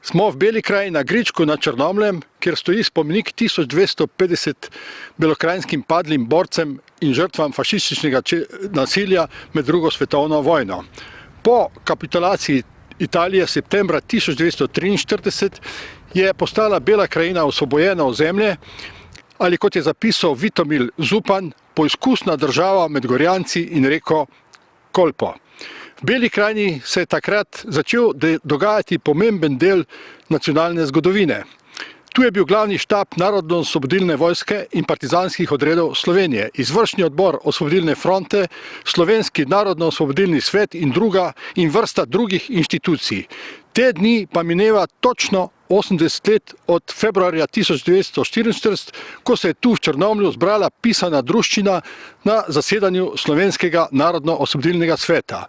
Smo v Beli krajini na Gričku nad Črnomljem, kjer stoji spomenik 1250 belokrajinskim padlim borcem in žrtvam fašističnega nasilja med drugo svetovno vojno. Po kapitulaciji Italije septembra 1943 je postala Bela krajina osvobojena ozemlje, ali kot je zapisal Vitomil Zupan, poizkusna država med Gorjanci in reko Kolpo. V Beli krajini se je takrat začel dogajati pomemben del nacionalne zgodovine. Tu je bil glavni štab Narodno-osvobodilne vojske in partizanskih odredov Slovenije, izvršni odbor Osvobodilne fronte, Slovenski narodno-osvobodilni svet in vrsta drugih inštitucij. Te dni pa mineva točno 80 let od februarja 1944, ko se je tu v Črnomlju zbrala pisana druščina na zasedanju Slovenskega narodno-osvobodilnega sveta.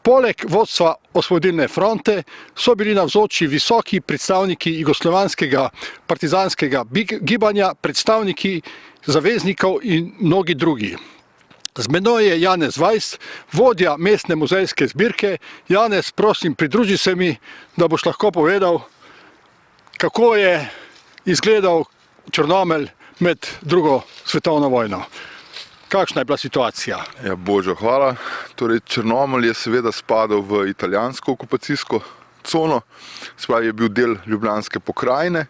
Poleg vodstva Osvobodilne fronte so bili navzoči visoki predstavniki jugoslovanskega partizanskega gibanja, predstavniki zaveznikov in mnogi drugi. Z menoj je Janez Vajs, vodja mestne muzejske zbirke. Janez, prosim, pridruži se mi, da boš lahko povedal, kako je izgledal Črnomelj med drugo svetovno vojno. Kakšna je bila situacija? Ja, Božo, hvala. Torej, Črnomelj je seveda spadal v italijansko okupacijsko cono, spravi je bil del Ljubljanske pokrajine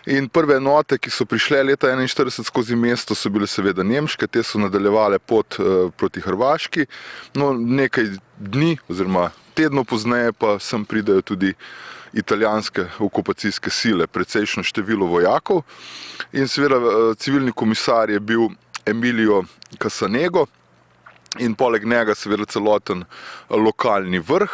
in prve enote, ki so prišle leta 1941 skozi mesto, so bile seveda nemške, te so nadaljevale pot proti Hrvaški, no nekaj dni oziroma tednov pozneje pa sem pridejo tudi italijanske okupacijske sile, precejšno število vojakov in seveda civilni komisar je bil Emilio Casanego in poleg njega seveda celoten lokalni vrh.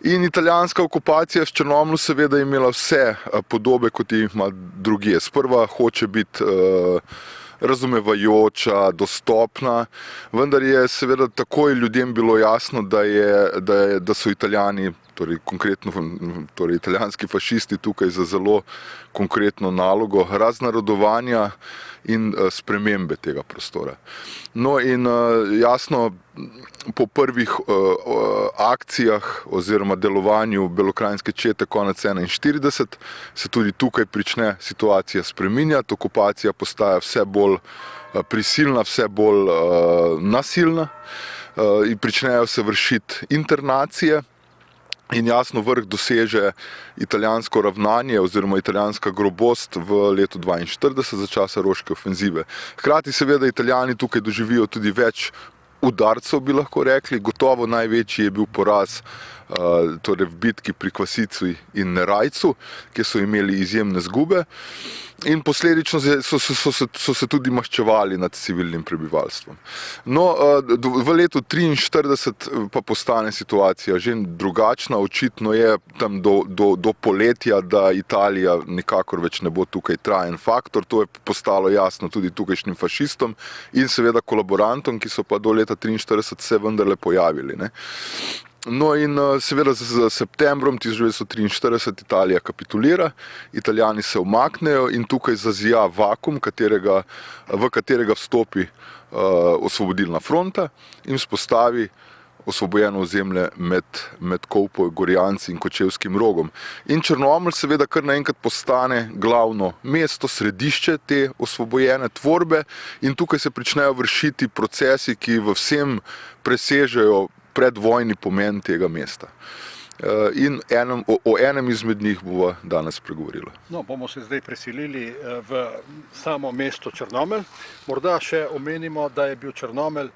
In italijanska okupacija v Črnomlju seveda je imela vse podobe, kot jih ima drugje. Sprva hoče biti razumevajoča, dostopna, vendar je seveda takoj ljudem bilo jasno, da so Italijani, torej konkretno italijanski fašisti tukaj za zelo konkretno nalogo raznarodovanja in spremembe tega prostora. No in jasno, po prvih akcijah oziroma delovanju belokrajinske čete konec 1941 se tudi tukaj prične situacija spreminjati, okupacija postaja vse bolj prisilna, vse bolj nasilna in pričnejo se vršiti internacije. In jasno, vrh doseže italijansko ravnanje oziroma italijanska grobost v letu 1942 za časa Roške ofenzive. Hkrati seveda Italijani tukaj doživijo tudi več udarcev, bi lahko rekli. Gotovo največji je bil poraz torej v bitki pri Kvasici in Nerajcu, kjer so imeli izjemne izgube. In posledično so se tudi maščevali nad civilnim prebivalstvom. No, v letu 1943 pa postane situacija že drugačna. Očitno je tam do poletja, da Italija nikakor več ne bo tukaj trajen faktor. To je postalo jasno tudi tukajšnjim fašistom in seveda kolaborantom, ki so pa do leta 1943 se vendarle pojavili, ne. No in seveda z septembrom 1943 Italija kapitulira, Italijani se umaknejo in tukaj zazija vakuum, v katerega vstopi Osvobodilna fronta in vzpostavi osvobojeno ozemlje med Kolpo, Gorjanci in Kočevskim Rogom. In Črnomelj seveda kar naenkrat postane glavno mesto, središče te osvobojene tvorbe in tukaj se pričnejo vršiti procesi, ki v vsem presežejo predvojni pomen tega mesta. In o enem izmed njih bova danes pregovorila. No, bomo se zdaj preselili v samo mesto Črnomelj. Morda še omenimo, da je bil Črnomelj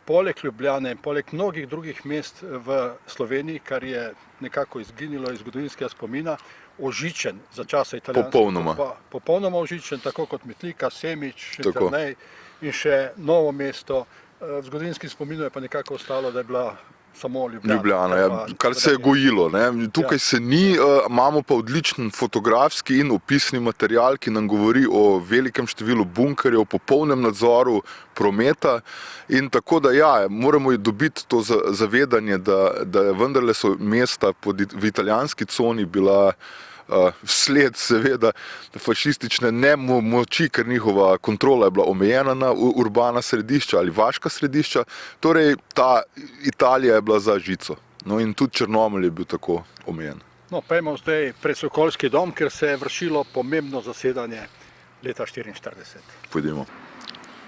poleg Ljubljane in poleg mnogih drugih mest v Sloveniji, kar je nekako izginilo iz zgodovinskega spomina, ožičen za časa italijanskega. Popolnoma ožičen, tako kot Metlika, Semič, Šentjernej in še Novo mesto. V zgodovinskem spominu je pa nekako ostalo, da je bila samo Ljubljana, ja, kar se je gojilo, ne. Tukaj se ni, imamo pa odličen fotografski in opisni material, ki nam govori o velikem številu bunkerjev, popolnem nadzoru prometa in tako da ja, moramo dobiti to zavedanje, da vendarle so mesta v italijanski coni bila vsled seveda fašistične nemoči, ker njihova kontrola je bila omejena na urbana središča ali vaška središča, torej ta Italija je bila za žico. No in tudi Črnomelj je bil tako omejen. No, pojmo zdaj pred Sokolski dom, kjer se je vršilo pomembno zasedanje leta 1944. Pojdimo.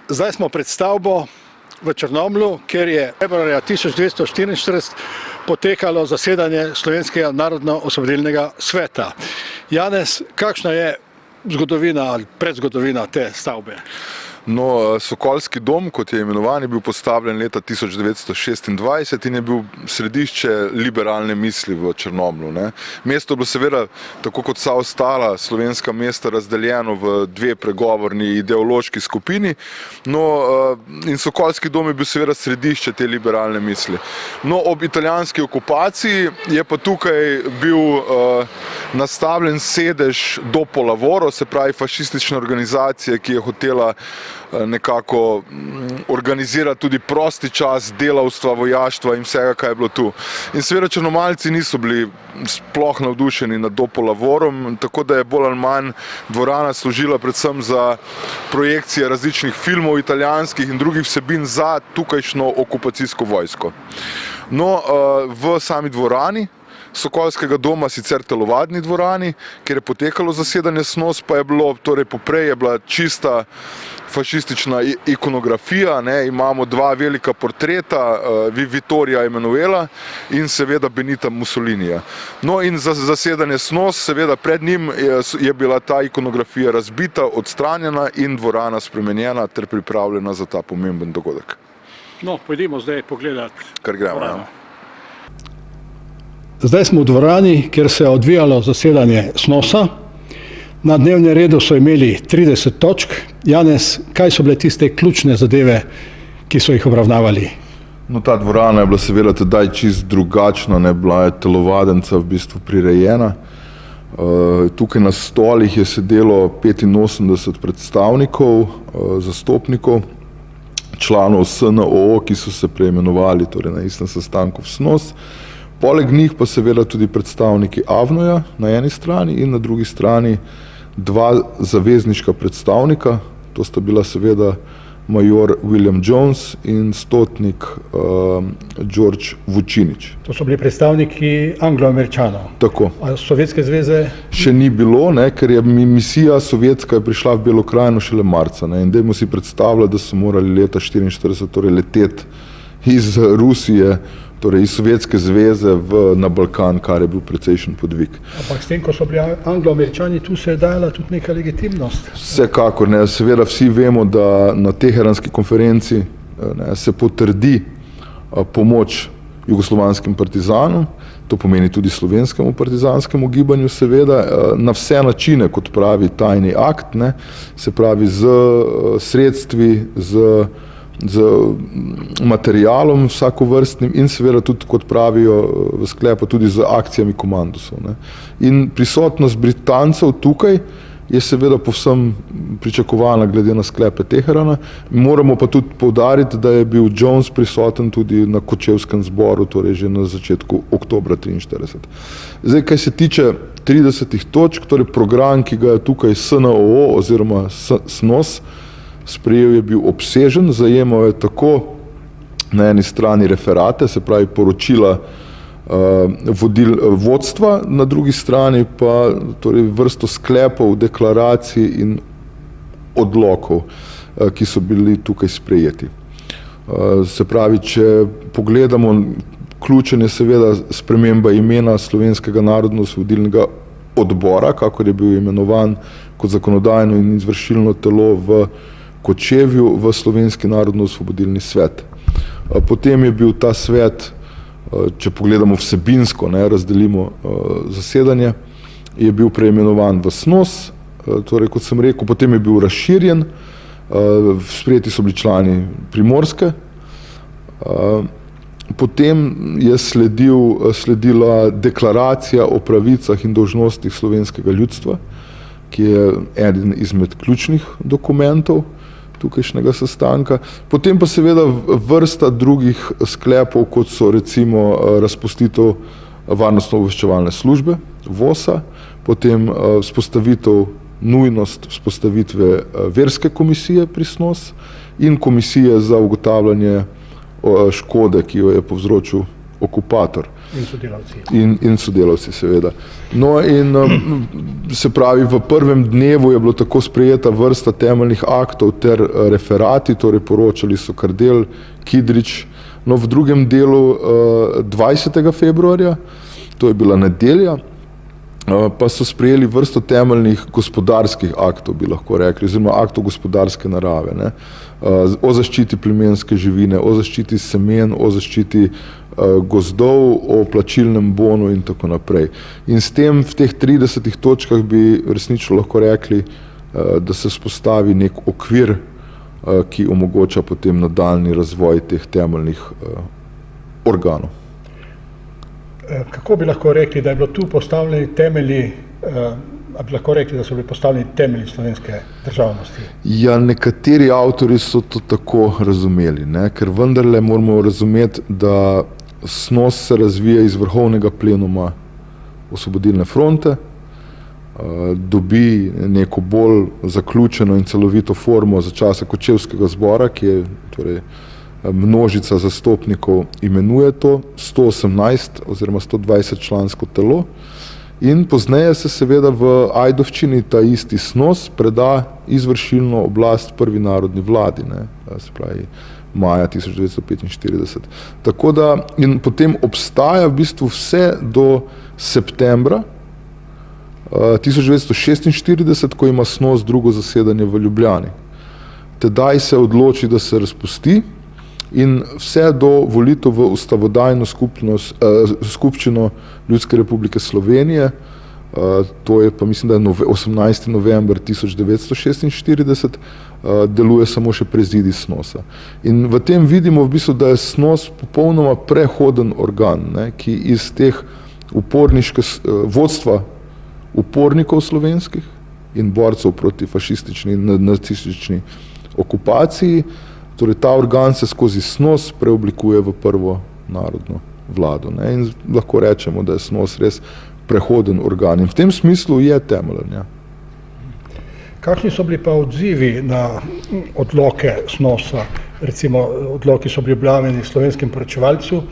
Zdaj smo pred stavbo v Črnomlju, kjer je februarja 1944 potekalo zasedanje Slovenskega narodno-osvobodilnega sveta. Janez, kakšna je zgodovina ali predzgodovina te stavbe? No, Sokolski dom, kot je imenovan, je bil postavljen leta 1926 in je bil središče liberalne misli v Črnomlju. Ne. Mesto je bilo seveda, tako kot vsa ostala slovenska mesta, razdeljeno v dve pregovorni ideološki skupini, no, in Sokolski dom je bil seveda središče te liberalne misli. No, ob italijanski okupaciji je pa tukaj bil nastavljen sedež Dopo Lavoro, se pravi fašistična organizacija, ki je hotela nekako organizirati tudi prosti čas delavstva, vojaštva in vsega, kaj je bilo tu. In seveda Črnomaljci niso bili sploh navdušeni nad Dopo Lavorom, tako da je bolj ali manj dvorana služila predvsem za projekcije različnih filmov italijanskih in drugih vsebin za tukajšnjo okupacijsko vojsko. No, v sami dvorani Sokolskega doma, sicer telovadni dvorani, kjer je potekalo zasedanje SNOS, pa je bilo, torej poprej je bila čista fašistična ikonografija, ne, imamo dva velika portreta, Vittorija Emanuela in seveda Benita Mussolinija. No in za zasedanje SNOS, seveda pred njim je bila ta ikonografija razbita, odstranjena in dvorana spremenjena ter pripravljena za ta pomemben dogodek. No, pojdimo zdaj pogledati. Kar gremo, ja. Zdaj smo v dvorani, kjer se je odvijalo zasedanje SNOS-a. Na dnevnem redu so imeli 30 točk. Janez, kaj so bile tiste ključne zadeve, ki so jih obravnavali? No, ta dvorana je bila seveda tedaj čist drugačna, ne, bila je telovadenca v bistvu prirejena. Tukaj na stolih je sedelo 85 predstavnikov, zastopnikov, članov SNOO, ki so se preimenovali torej na istem sestanku v SNOS. Poleg njih pa seveda tudi predstavniki AVNOJ-a na eni strani in na drugi strani dva zavezniška predstavnika, to sta bila seveda major William Jones in stotnik George Vučinić. To so bili predstavniki Anglo-Američanov. Tako. A Sovjetske zveze? Še ni bilo, ne, ker je misija sovjetska je prišla v Belo krajino šele marca. Ne, in dajmo si predstavljati, da so morali leta 1944 torej leteti iz Rusije, torej iz Sovjetske zveze na Balkan, kar je bil precejšen podvig. Ampak s tem, ko so bili Anglo-Američani, tu se je dajala tudi neka legitimnost. Vsekakor, ne, seveda vsi vemo, da na Teheranski konferenci ne, se potrdi pomoč jugoslovanskim partizanom, to pomeni tudi slovenskemu partizanskemu gibanju seveda, na vse načine, kot pravi tajni akt, ne, se pravi z sredstvi, z materialom vsakovrstnim in seveda tudi, kot pravijo v sklepu, tudi z akcijami komandosov. Ne. In prisotnost Britancev tukaj je seveda povsem pričakovana glede na sklepe Teherana. Moramo pa tudi poudariti, da je bil Jones prisoten tudi na Kočevskem zboru, torej že na začetku oktobra 1943. Zdaj, kaj se tiče 30 točk, torej program, ki ga je tukaj SNOO oziroma SNOS sprejel, je bil obsežen, zajemal je tako na eni strani referate, se pravi poročila vodstva, na drugi strani pa torej vrsto sklepov, deklaracij in odlokov, ki so bili tukaj sprejeti. Se pravi, če pogledamo, ključen je seveda sprememba imena Slovenskega narodno-osvobodilnega odbora, kakor je bil imenovan kot zakonodajno in izvršilno telo v Kočevju v Slovenski narodno-osvobodilni svet. Potem je bil ta svet, če pogledamo vsebinsko, ne, razdelimo zasedanje, je bil preimenovan v SNOS, torej kot sem rekel, potem je bil razširjen, sprejeti so bili člani Primorske, potem je sledila deklaracija o pravicah in dolžnostih slovenskega ljudstva, ki je eden izmed ključnih dokumentov tukajšnjega sestanka. Potem pa seveda vrsta drugih sklepov, kot so recimo razpustitev varnostno-obveščevalne službe, VOS-a, potem nujnost vzpostavitve verske komisije pri SNOS in komisije za ugotavljanje škode, ki jo je povzročil okupator. In sodelavci. In sodelavci, seveda. No in se pravi, v prvem dnevu je bilo tako sprejeta vrsta temeljnih aktov ter referati, torej poročali so Kardelj, Kidrič. No, v drugem delu 20. februarja, to je bila nedelja, pa so sprejeli vrsto temeljnih gospodarskih aktov, bi lahko rekli, oziroma aktov gospodarske narave, ne? O zaščiti plemenske živine, o zaščiti semen, o zaščiti gozdov, o plačilnem bonu in tako naprej. In s tem v teh 30 točkah bi resnično lahko rekli, da se vzpostavi nek okvir, ki omogoča potem nadaljnji razvoj teh temeljnih organov. Kako bi lahko rekli, da je bilo tu postavljeni temelji, a bi lahko rekli, da so bili postavljeni temelji slovenske državnosti? Ja, nekateri avtori so to tako razumeli, ne? Ker vendarle moramo razumeti, da SNOS se razvija iz vrhovnega plenuma Osvobodilne fronte, dobi neko bolj zaključeno in celovito formo za časa Kočevskega zbora, ki je torej množica zastopnikov imenuje to, 118 oziroma 120 člansko telo, in pozneje se seveda v Ajdovščini ta isti SNOS preda izvršilno oblast prvi narodni vladi, ne, se pravi maja 1945. Tako da in potem obstaja v bistvu vse do septembra 1946, ko ima SNOS drugo zasedanje v Ljubljani. Tedaj se odloči, da se razpusti, in vse do volitev v ustavodajno skupščino Ljudske republike Slovenije, to je pa mislim, da je 18. november 1946, deluje samo še prezidij SNOS-a. In v tem vidimo v bistvu, da je SNOS popolnoma prehoden organ, ne, ki iz teh vodstva upornikov slovenskih in borcev proti fašistični in nacistični okupaciji, torej ta organ se skozi SNOS preoblikuje v prvo narodno vlado, ne? In lahko rečemo, da je SNOS res prehoden organ in v tem smislu je temeljen. Ja. Kakšni so bili pa odzivi na odloke SNOS-a? Recimo odloki so bili objavljeni slovenskem poročevalcu,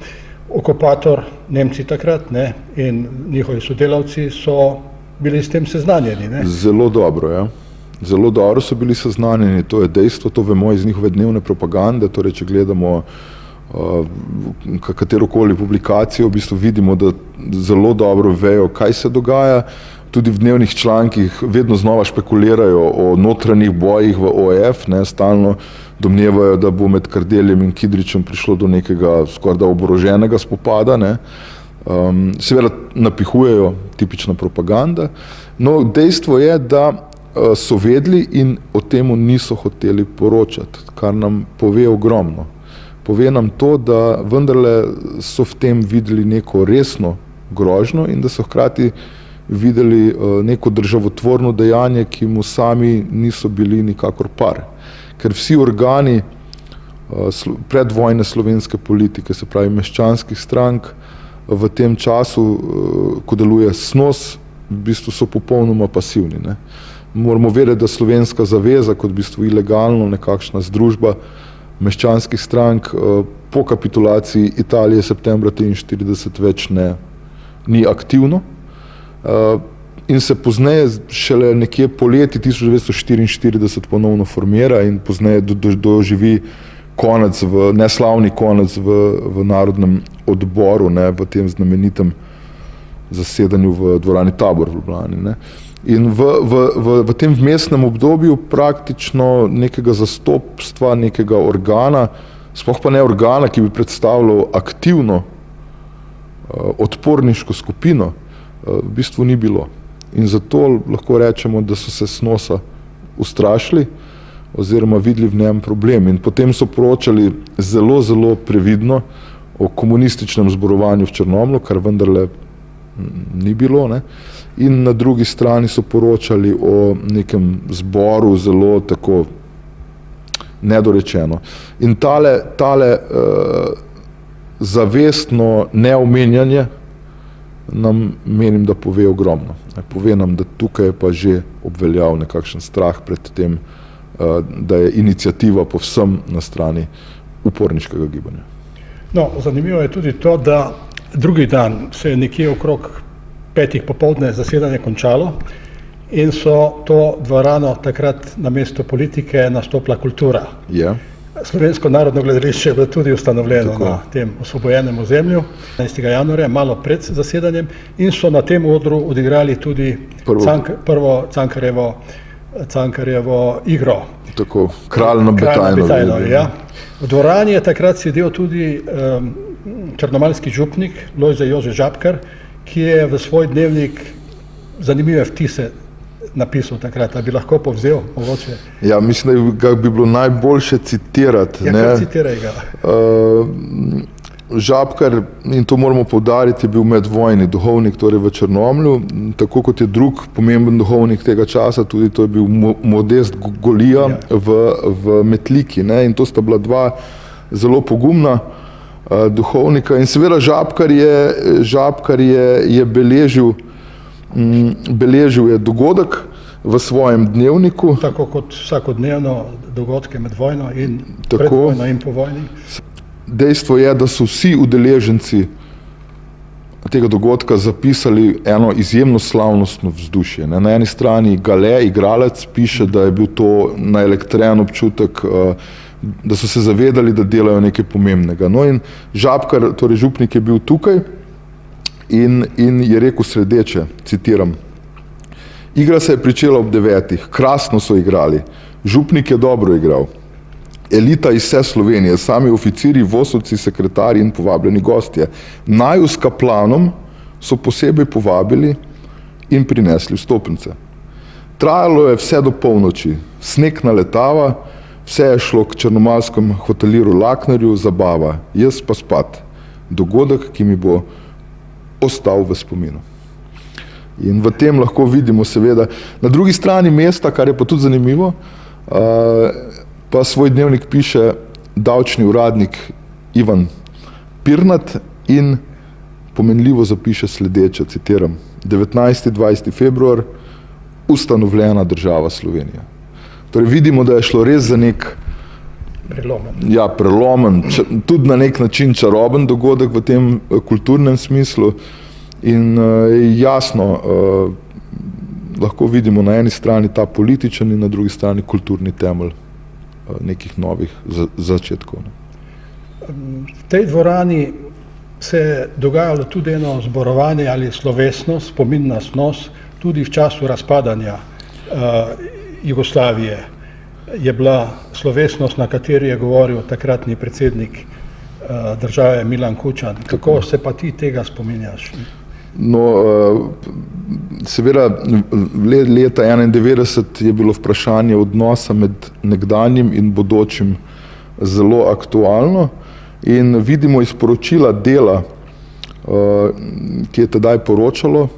okupator, Nemci takrat, ne, in njihovi sodelavci so bili s tem seznanjeni, ne? Zelo dobro, ja. Zelo dobro so bili seznanjeni, to je dejstvo, to vemo iz njihove dnevne propagande, torej če gledamo katerokoli publikacijo, v bistvu vidimo, da zelo dobro vejo, kaj se dogaja. Tudi v dnevnih člankih vedno znova špekulirajo o notranjih bojih v OF, ne, stalno domnevajo, da bo med Kardeljem in Kidričem prišlo do nekega skoraj oboroženega spopada, ne. Seveda napihujejo, tipična propaganda, no dejstvo je, da so vedeli in o temu niso hoteli poročati, kar nam pove ogromno. Pove nam to, da vendarle so v tem videli neko resno grožnjo in da so hkrati videli neko državotvorno dejanje, ki mu sami niso bili nikakor par. Ker vsi organi predvojne slovenske politike, se pravi meščanskih strank, v tem času, ko deluje SNOS, v bistvu so popolnoma pasivni, ne. Moramo vedeti, da Slovenska zaveza kot v bistvu ilegalno nekakšna združba meščanskih strank po kapitulaciji Italije septembra 1943 več ni aktivno in se pozneje šele nekje poleti 1944 ponovno formira in pozneje doživi konec, neslavni konec v Narodnem odboru, ne, v tem znamenitem zasedanju v dvorani Tabor v Ljubljani, ne. In v tem vmesnem obdobju praktično nekega zastopstva, nekega organa, sploh pa ne organa, ki bi predstavljal aktivno odporniško skupino, v bistvu ni bilo. In zato lahko rečemo, da so se SNOS-a ustrašili oziroma videli v njem problem. In potem so poročali zelo, zelo previdno o komunističnem zborovanju v Črnomlju, kar vendarle ni bilo, ne. In na drugi strani so poročali o nekem zboru zelo tako nedorečeno. In tale zavestno neomenjanje nam menim, da pove ogromno. Pove nam, da tukaj je pa že obveljal nekakšen strah pred tem, da je iniciativa povsem na strani uporniškega gibanja. No, zanimivo je tudi to, da Drugi dan se je nekje okrog 5. popoldne zasedanje končalo in so to dvorano takrat namesto politike nastopila kultura. Ja. Slovensko narodno gledališče je bilo tudi ustanovljeno na tem osvobojenem ozemlju 15. januarja, malo pred zasedanjem, in so na tem odru odigrali tudi prvo Cankarjevo igro. Tako, Kralj na Betajnovi. Ja. V dvorani je takrat sedel tudi črnomaljski župnik Lojze Jože Žabkar, ki je v svoj dnevnik zanimive vtise napisal takrat, da bi lahko povzel mogoče. Ja, mislim, da bi bilo najboljše citirati. Ja, kar citiraj ga. Žabkar, in to moramo poudariti, je bil medvojni duhovnik, torej v Črnomlju, tako kot je drug pomemben duhovnik tega časa, tudi to je bil Modest Golija v Metliki, ne? In to sta bila dva zelo pogumna duhovnika. In seveda Žabkar je beležil je dogodek v svojem dnevniku. Tako kot vsakodnevno dogodke med vojno in pred vojno in po vojni. Dejstvo je, da so vsi udeleženci tega dogodka zapisali eno izjemno slavnostno vzdušje. Na eni strani Gale, igralec, piše, da je bil to naelektren občutek, da so se zavedali, da delajo nekaj pomembnega. No in Žabkar, torej župnik, je bil tukaj in je rekel sledeče, citiram: "Igra se je pričela ob 9. Krasno so igrali. Župnik je dobro igral. Elita iz vse Slovenije, sami oficiri, vosovci, sekretarji in povabljeni gostje. Naju s kaplanom so posebej povabili in prinesli vstopnice. Trajalo je vse do polnoči, sneg naletava, vse je šlo k črnomaljskemu hoteliru Laknerju, zabava, jaz pa spat. Dogodek, ki mi bo ostal v spominu." In v tem lahko vidimo seveda na drugi strani mesta, kar je pa tudi zanimivo, pa svoj dnevnik piše davčni uradnik Ivan Pirnat in pomenljivo zapiše sledeče, citiram: "19. 20. februar, ustanovljena država Slovenija." Torej vidimo, da je šlo res za nek prelomen, tudi na nek način čaroben dogodek v tem kulturnem smislu. In jasno, lahko vidimo na eni strani ta političen in na drugi strani kulturni temelj nekih novih začetkov. V tej dvorani se je dogajalo tudi eno zborovanje ali slovesnost, spomin na SNOS, tudi v času razpadanja Jugoslavije. Je bila slovesnost, na kateri je govoril takratni predsednik države Milan Kučan. Kako se pa ti tega spominjaš? No, seveda leta 1991 je bilo vprašanje odnosa med nekdanjim in bodočim zelo aktualno in vidimo iz poročila Dela, ki je tedaj poročalo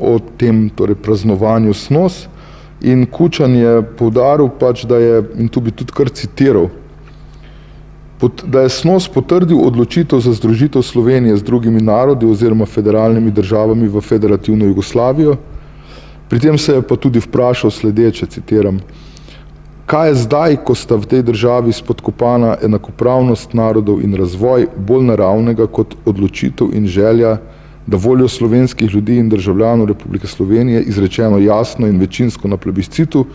o tem, torej praznovanju SNOS, in Kučan je poudaril pač, da je, in tu bi tudi kar citiral, da je SNOS potrdil odločitev za združitev Slovenije z drugimi narodi oziroma federalnimi državami v federativno Jugoslavijo. Pri tem se je pa tudi vprašal sledeče, citiram: "Kaj je zdaj, ko sta v tej državi spodkopana enakopravnost narodov in razvoj bolj naravnega kot odločitev in želja, da voljo slovenskih ljudi in državljanov Republike Slovenije, izrečeno jasno in večinsko na plebiscitu,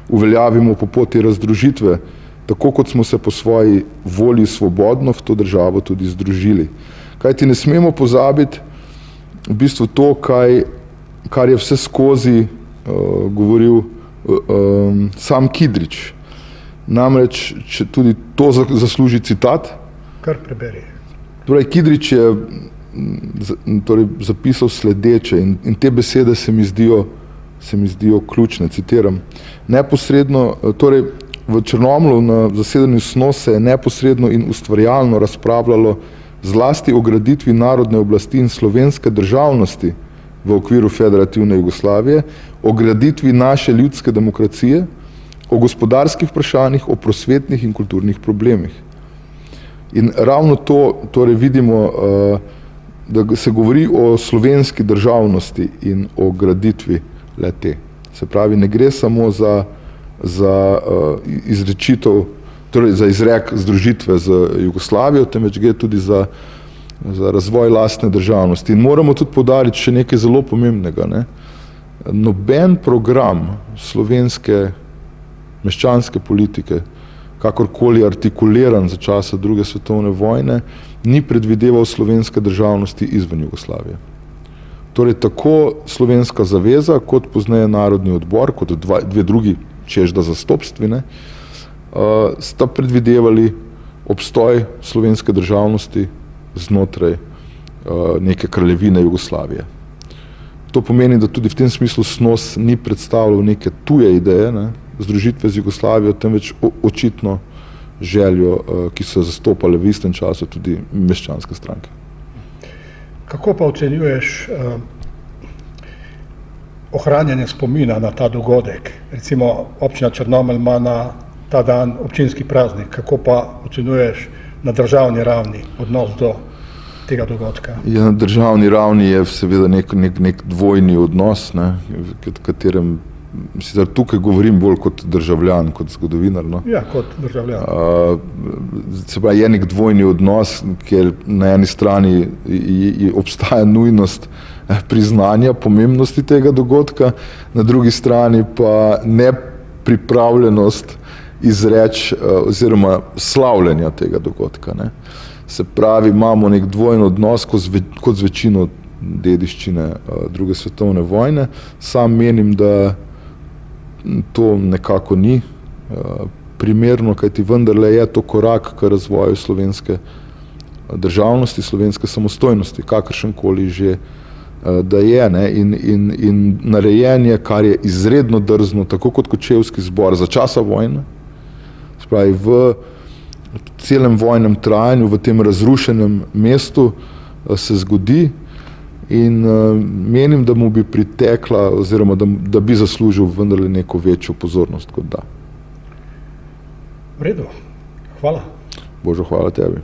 uveljavimo po poti razdružitve, tako kot smo se po svoji volji svobodno v to državo tudi združili." Kajti ne smemo pozabiti v bistvu to, kar je vse skozi govoril sam Kidrič. Namreč, če tudi to zasluži citat. Kar preberi. Torej, Kidrič je zapisal sledeče in te besede se mi zdijo ključne, citiram: "Neposredno, torej v Črnomlju na zasedanju SNOS se je neposredno in ustvarjalno razpravljalo zlasti o graditvi narodne oblasti in slovenske državnosti v okviru federativne Jugoslavije, o graditvi naše ljudske demokracije, o gospodarskih vprašanjih, o prosvetnih in kulturnih problemih." In ravno to torej vidimo, da se govori o slovenski državnosti in o graditvi le-te. Se pravi, ne gre samo za izrečitev, torej za izrek združitve z Jugoslavijo, temveč gre tudi za za razvoj lastne državnosti. In moramo tudi poudariti še nekaj zelo pomembnega. Ne? Noben program slovenske meščanske politike, kakorkoli artikuliran za časa druge svetovne vojne, ni predvideval slovenske državnosti izven Jugoslavije. Torej tako Slovenska zaveza, kot pozneje Narodni odbor, kot dve drugi čežda zastopstvine, sta predvidevali obstoj slovenske državnosti znotraj neke kraljevine Jugoslavije. To pomeni, da tudi v tem smislu SNOS ni predstavljal neke tuje ideje, ne, združitve z Jugoslavijo, temveč očitno željo, ki so zastopale v istem času tudi meščanske stranke. Kako pa ocenjuješ ohranjanje spomina na ta dogodek? Recimo občina Črnomelj ima na ta dan občinski praznik. Kako pa ocenjuješ na državni ravni odnos do tega dogodka? Ja, na državni ravni je seveda nek dvojni odnos, ne, v katerem sicer tukaj govorim bolj kot državljan, kot zgodovinar. No. Ja, kot državljan. Se pravi, je nek dvojni odnos, kjer na eni strani obstaja nujnost priznanja pomembnosti tega dogodka, na drugi strani pa nepripravljenost izreči oziroma slavljenja tega dogodka. Ne. Se pravi, imamo nek dvojen odnos kot z večino dediščine druge svetovne vojne. Sam menim, da to nekako ni primerno, kajti vendarle je to korak k razvoju slovenske državnosti, slovenske samostojnosti, kakršenkoli že da je. Ne? In narejen je, kar je izredno drzno, tako kot Kočevski zbor za časa vojne, se pravi v celem vojnem trajanju, v tem razrušenem mestu se zgodi. In menim, da mu bi pritekla oziroma da bi zaslužil vendarle neko večjo pozornost kot da. V redu. Hvala. Božo, hvala tebi.